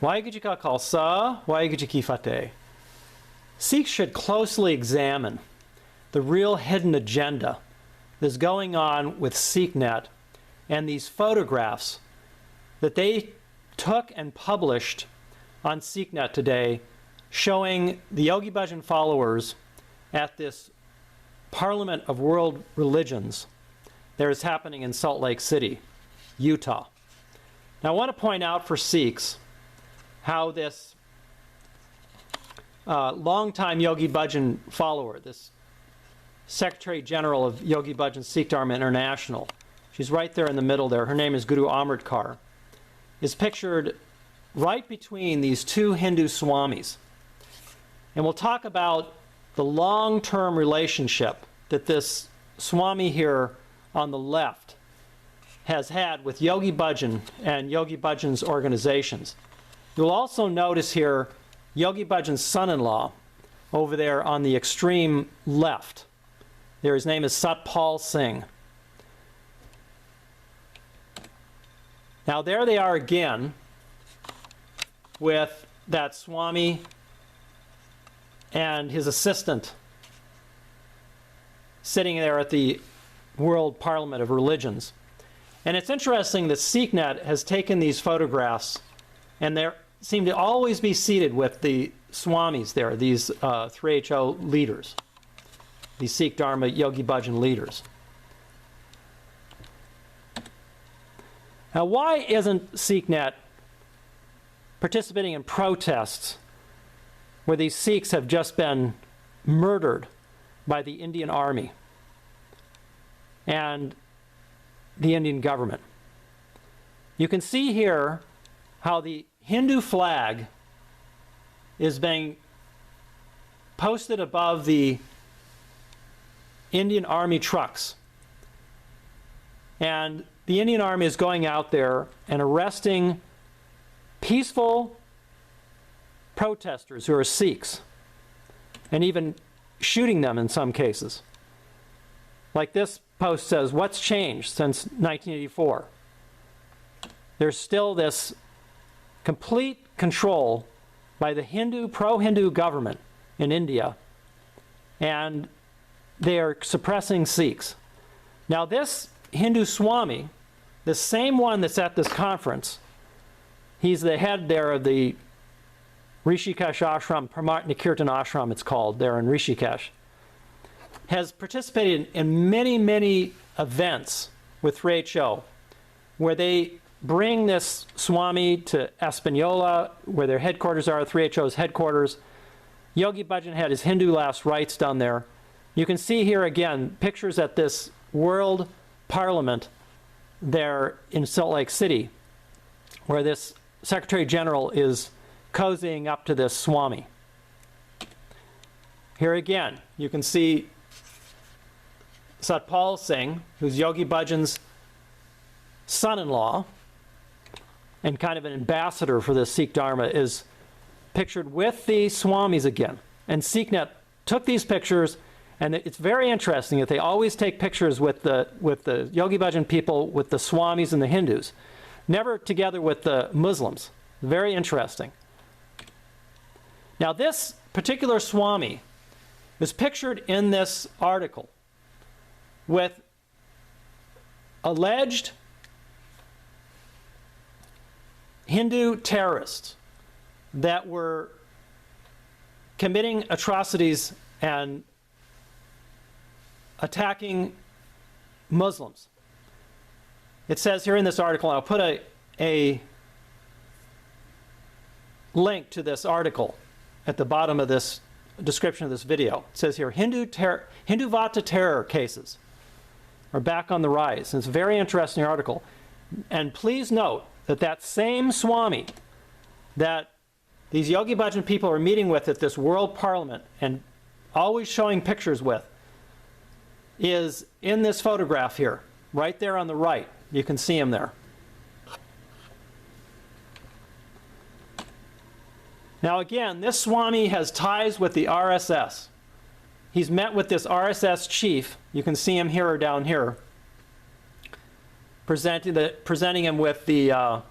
Waheguru Ji Ka Khalsa, Waheguru Ji Ki Fateh. Sikhs should closely examine the real hidden agenda that's going on with SikhNet and these photographs that they took and published on SikhNet today showing the Yogi Bhajan followers at this Parliament of World Religions that is happening in Salt Lake City, Utah. Now I want to point out for Sikhs how this longtime Yogi Bhajan follower, this Secretary General of Yogi Bhajan Sikh Dharma International, she's right there in the middle there, her name is Guru Amritkar, is pictured right between these two Hindu swamis. And we'll talk about the long-term relationship that this swami here on the left has had with Yogi Bhajan and Yogi Bhajan's organizations. You'll also notice here Yogi Bhajan's son-in-law over there on the extreme left. There, his name is Satpal Singh. Now there they are again with that Swami and his assistant sitting there at the World Parliament of Religions. And it's interesting that SikhNet has taken these photographs and they seem to always be seated with the Swamis there, these 3HO leaders, these Sikh Dharma Yogi Bhajan leaders. Now why isn't SikhNet participating in protests where these Sikhs have just been murdered by the Indian Army and the Indian government? You can see here how the Hindu flag is being posted above the Indian Army trucks. And the Indian Army is going out there and arresting peaceful protesters who are Sikhs and even shooting them in some cases. Like this post says, "What's changed since 1984? There's still this complete control by the pro-Hindu government in India, and they are suppressing Sikhs." Now this Hindu Swami, the same one that's at this conference, he's the head there of the Rishikesh Ashram, Paramatma Kirtan Ashram it's called, there in Rishikesh, has participated in many, many events with 3HO where they bring this Swami to Espanola, where their headquarters are, 3HO's headquarters. Yogi Bhajan had his Hindu last rites done there. You can see here again pictures at this World Parliament there in Salt Lake City, where this Secretary General is cozying up to this Swami. Here again, you can see Satpal Singh, who's Yogi Bhajan's son-in-law and kind of an ambassador for the Sikh Dharma, is pictured with the Swamis again. And SikhNet took these pictures, and it's very interesting that they always take pictures with the Yogi Bhajan people, with the Swamis and the Hindus, never together with the Muslims. Very interesting. Now this particular Swami is pictured in this article with alleged Hindu terrorists that were committing atrocities and attacking Muslims. It says here in this article, and I'll put a link to this article at the bottom of this description of this video. It says here, Hinduvata terror cases are back on the rise. And it's a very interesting article. And please note that that same Swami that these Yogi Bhajan people are meeting with at this World Parliament and always showing pictures with is in this photograph here, right there on the right. You can see him there. Now again, this Swami has ties with the RSS. He's met with this RSS chief. You can see him here or down here, presenting him with the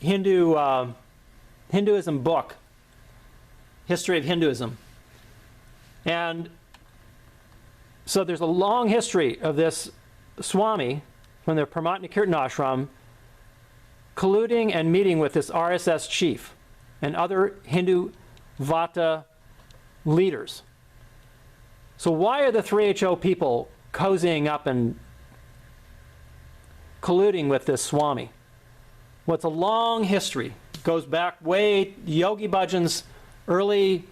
Hinduism book, History of Hinduism. And so there's a long history of this Swami from the Paramatma Kirtan ashram colluding and meeting with this RSS chief and other Hindu Vata leaders. So why are the 3HO people cozying up and colluding with this Swami? Well, it's a long history. It goes back way Yogi Bhajan's early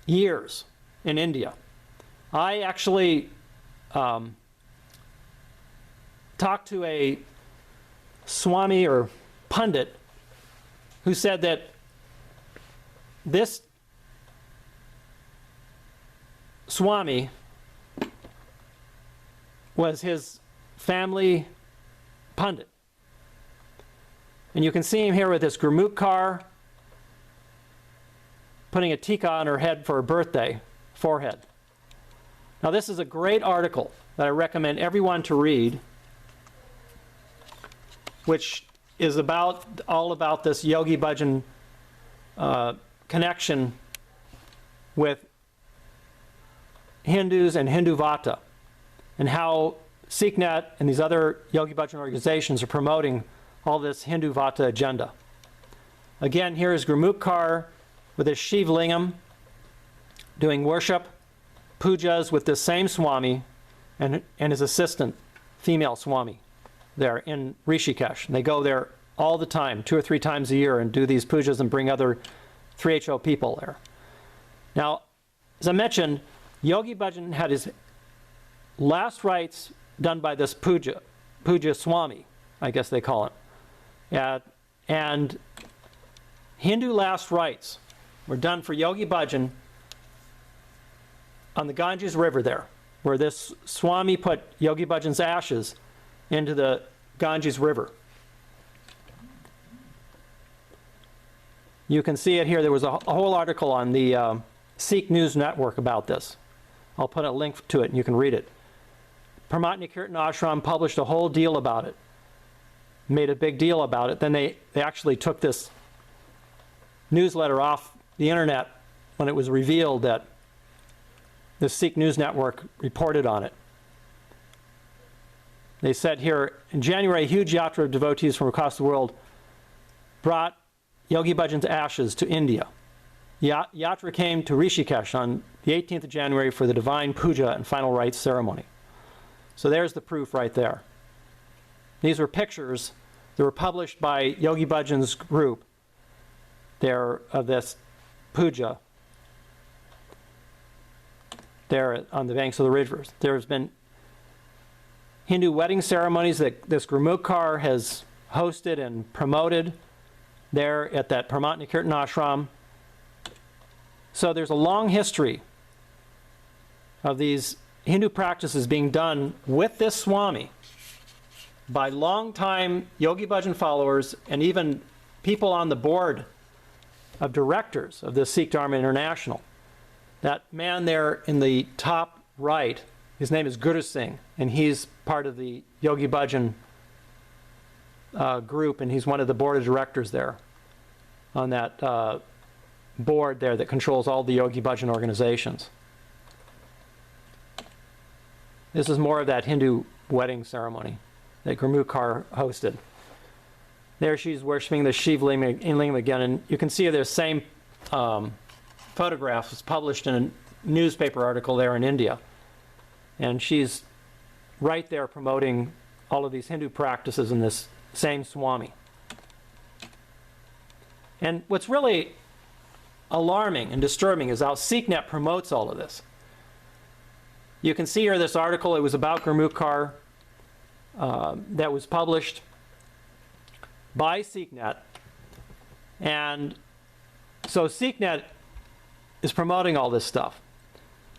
years in India. I actually talked to a Swami or Pundit who said that this Swami was his family Pundit. And you can see him here with this Gurmukh car, putting a tika on her head for her birthday, forehead. Now this is a great article that I recommend everyone to read, which is all about this Yogi Bhajan connection with Hindus and Hindu Vata, and how SikhNet and these other Yogi Bhajan organizations are promoting all this Hindu Vata agenda. Again, here is Gurmukh Kar with his Shiv Lingam doing worship, pujas with this same Swami and his assistant, female Swami, there in Rishikesh. And they go there all the time, 2 or 3 times a year, and do these pujas and bring other 3HO people there. Now, as I mentioned, Yogi Bhajan had his last rites done by this puja Swami, I guess they call it. And Hindu last rites were done for Yogi Bhajan on the Ganges River there, where this Swami put Yogi Bhajan's ashes into the Ganges River. You can see it here. There was a whole article on the Sikh News Network about this. I'll put a link to it and you can read it. Paramatma Kirtan Ashram published a whole deal about it, made a big deal about it. Then they actually took this newsletter off the internet when it was revealed that the Sikh News Network reported on it. They said here, in January, a huge yatra of devotees from across the world brought Yogi Bhajan's ashes to India. Yatra came to Rishikesh on the 18th of January for the divine puja and final rites ceremony. So there's the proof right there. These were pictures that were published by Yogi Bhajan's group there of this puja there on the banks of the rivers. There's been Hindu wedding ceremonies that this Gurmukh Kar has hosted and promoted there at that Paramatma Kirtan ashram. So there's a long history of these Hindu practices being done with this Swami by long-time Yogi Bhajan followers and even people on the board of directors of the Sikh Dharma International. That man there in the top right, his name is Guru Singh, and he's part of the Yogi Bhajan group, and he's one of the board of directors there on that board there that controls all the Yogi Bhajan organizations. This is more of that Hindu wedding ceremony that Gurmukh Kar hosted. There she's worshiping the Shiv Lingam again, and you can see the same photograph was published in a newspaper article there in India. And she's right there promoting all of these Hindu practices in this same Swami. And what's really alarming and disturbing is how SikhNet promotes all of this. You can see here this article. It was about Gurmukh Kar that was published by SikhNet. And so SikhNet is promoting all this stuff.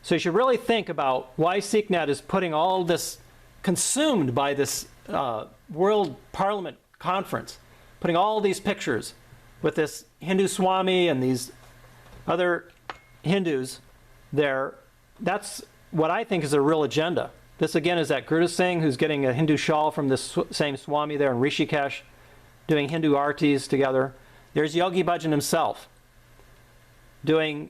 So you should really think about why SikhNet is putting all this, consumed by this World Parliament Conference, putting all these pictures with this Hindu Swami and these other Hindus there. That's what I think is a real agenda. This again is that Guru Singh who's getting a Hindu shawl from this same Swami there in Rishikesh. doing Hindu artis together. There's Yogi Bhajan himself doing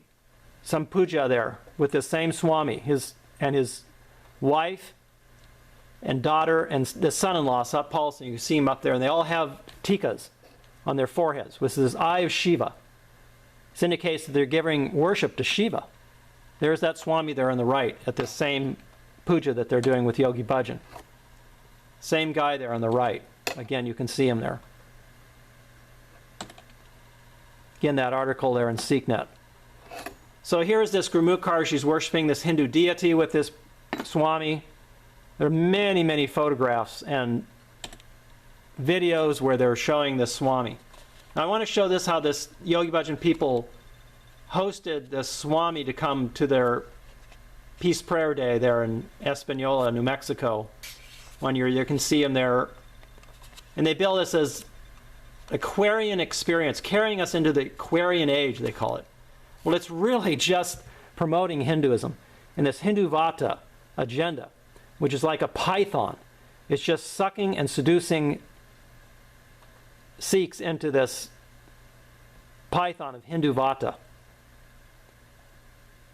some puja there with this same Swami, his wife and daughter and the son-in-law, Sat Pal Singh. You see him up there, and they all have tikas on their foreheads with this eye of Shiva. This indicates that they're giving worship to Shiva. There's that Swami there on the right at this same puja that they're doing with Yogi Bhajan. Same guy there on the right. Again, you can see him there. Again, that article there in SikhNet. So here's this Gurmukhar. She's worshiping this Hindu deity with this Swami. There are many, many photographs and videos where they're showing this Swami. Now, I want to show this, how this Yogi Bhajan people hosted this Swami to come to their Peace Prayer Day there in Espanola, New Mexico. One year you can see him there. And they bill this as Aquarian experience, carrying us into the Aquarian age, they call it. Well, it's really just promoting Hinduism and this Hinduvata agenda, which is like a python. It's just sucking and seducing Sikhs into this python of Hinduvata.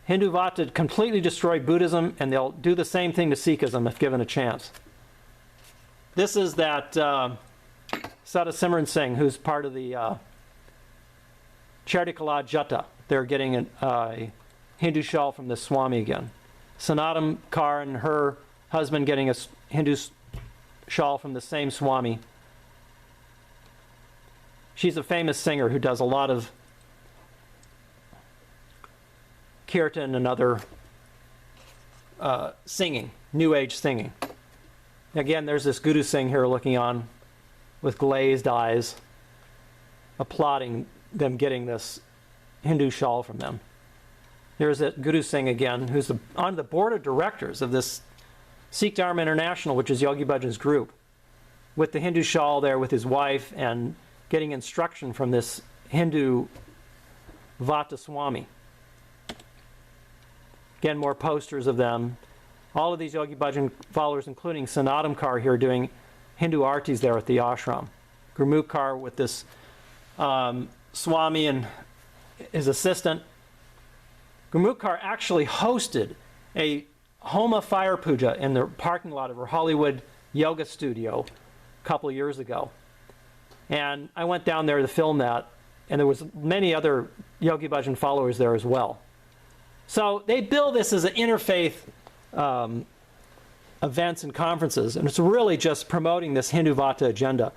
Hinduvata completely destroy Buddhism, and they'll do the same thing to Sikhism if given a chance. This is that Sada Simran Singh, who's part of the Charity Kala Jata. They're getting a Hindu shawl from the Swami again. Sanatana Kaur and her husband getting a Hindu shawl from the same Swami. She's a famous singer who does a lot of kirtan and other singing, New Age singing. Again, there's this Guru Singh here looking on with glazed eyes, applauding them getting this Hindu shawl from them. There's that Guru Singh again, who's on the board of directors of this Sikh Dharma International, which is Yogi Bhajan's group, with the Hindu shawl there with his wife and getting instruction from this Hindu Vata Swami. Again, more posters of them. All of these Yogi Bhajan followers, including Sanatana Kaur here, doing Hindu artis there at the ashram. Gurmukhar with this Swami and his assistant. Gurmukhar actually hosted a Homa fire puja in the parking lot of her Hollywood yoga studio a couple of years ago. And I went down there to film that, and there was many other Yogi Bhajan followers there as well. So they bill this as an interfaith events and conferences, and it's really just promoting this Hinduvata agenda.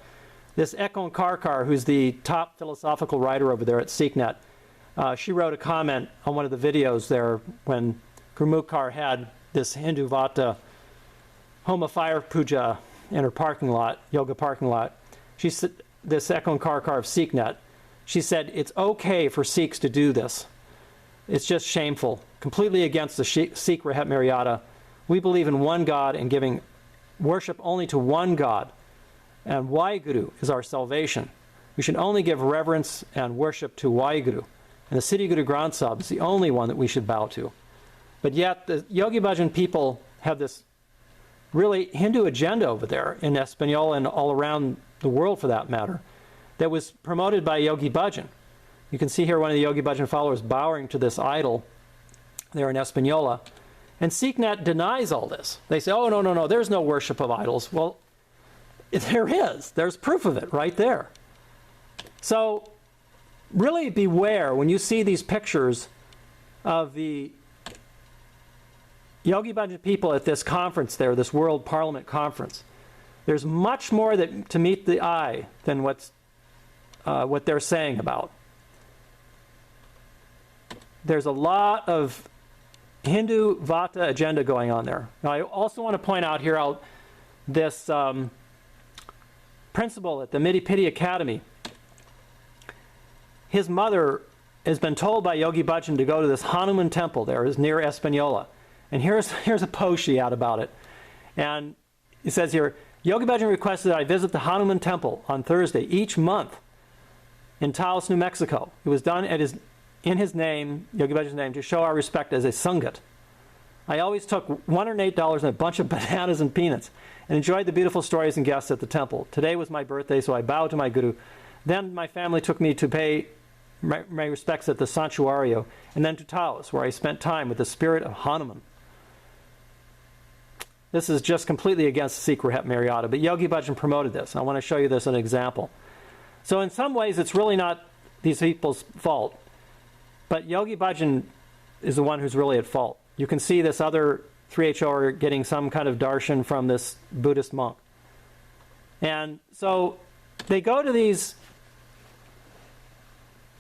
This Ekon Karkar, who's the top philosophical writer over there at SikhNet, she wrote a comment on one of the videos there when Gurmukhar had this Hinduvata Homa fire puja in her parking lot, yoga parking lot. She said, this Ekon Karkar of SikhNet, she said, it's okay for Sikhs to do this. It's just shameful, completely against the Sikh Rahat Maryada. We believe in one God and giving worship only to one God. And Waheguru is our salvation. We should only give reverence and worship to Waheguru. And the Siddhi Guru Granth Sahib is the only one that we should bow to. But yet the Yogi Bhajan people have this really Hindu agenda over there in Espanola and all around the world for that matter, that was promoted by Yogi Bhajan. You can see here one of the Yogi Bhajan followers bowing to this idol there in Espanola. And SikhNet denies all this. They say, oh, no, there's no worship of idols. Well, there is. There's proof of it right there. So really beware when you see these pictures of the Yogi Bhajan people at this conference there, this World Parliament Conference. There's much more to meet the eye than what they're saying about. There's a lot of Hindu Vata agenda going on there. Now, I also want to point out here this principal at the Midipidi Academy. His mother has been told by Yogi Bhajan to go to this Hanuman temple there, is near Espanola. And here's a post she had about it. And it says here, Yogi Bhajan requested that I visit the Hanuman temple on Thursday each month in Taos, New Mexico. It was done in his name, Yogi Bhajan's name, to show our respect as a Sangat. I always took $108 and a bunch of bananas and peanuts and enjoyed the beautiful stories and guests at the temple. Today was my birthday, so I bowed to my guru. Then my family took me to pay my respects at the Santuario, and then to Taos, where I spent time with the spirit of Hanuman. This is just completely against Sikh Mariata, but Yogi Bhajan promoted this. I want to show you this as an example. So in some ways, it's really not these people's fault, but Yogi Bhajan is the one who's really at fault. You can see this other 3HOer getting some kind of darshan from this Buddhist monk. And so they go to these,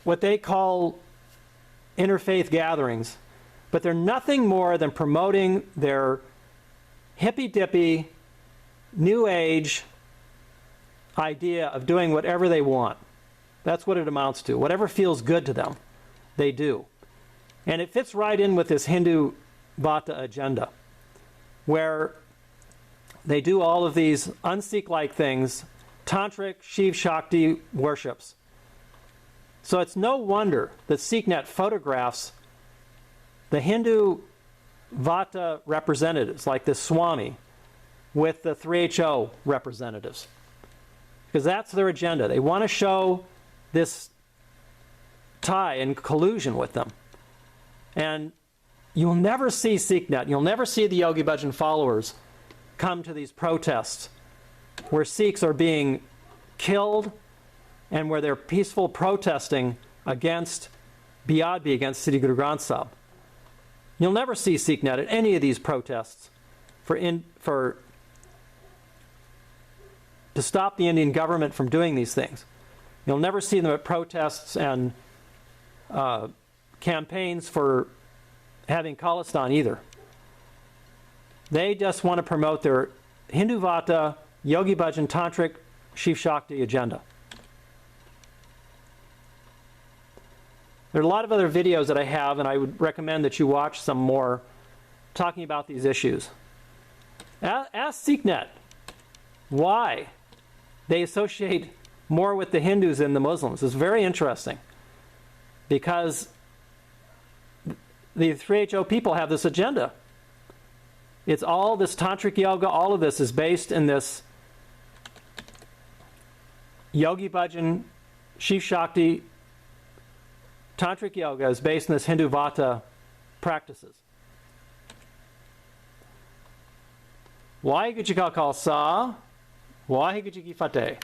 what they call interfaith gatherings, but they're nothing more than promoting their hippy-dippy, new age idea of doing whatever they want. That's what it amounts to. Whatever feels good to them, they do. And it fits right in with this Hindu Vata agenda, where they do all of these un-Sikh-like things, tantric, Shiv Shakti worships. So it's no wonder that SikhNet photographs the Hindu Vata representatives, like this Swami, with the 3HO representatives. Because that's their agenda. They want to show this tie and collusion with them. And you'll never see SikhNet, you'll never see the Yogi Bhajan followers come to these protests where Sikhs are being killed and where they're peaceful protesting against Biadbi, against Sri Guru Granth Sahib. You'll never see SikhNet at any of these protests to stop the Indian government from doing these things. You'll never see them at protests and campaigns for having Khalistan either. They just want to promote their Hindu Vata, Yogi Bhajan, Tantric, Shiv Shakti agenda. There are a lot of other videos that I have, and I would recommend that you watch some more talking about these issues. Ask SikhNet why they associate more with the Hindus than the Muslims. It's very interesting, because the 3HO people have this agenda. It's all this tantric yoga, all of this is based in this Yogi Bhajan, Shiv Shakti, tantric yoga is based in this Hindu Vata practices. Waheguru Ji Ka Khalsa, Waheguru Ji Ki Fateh.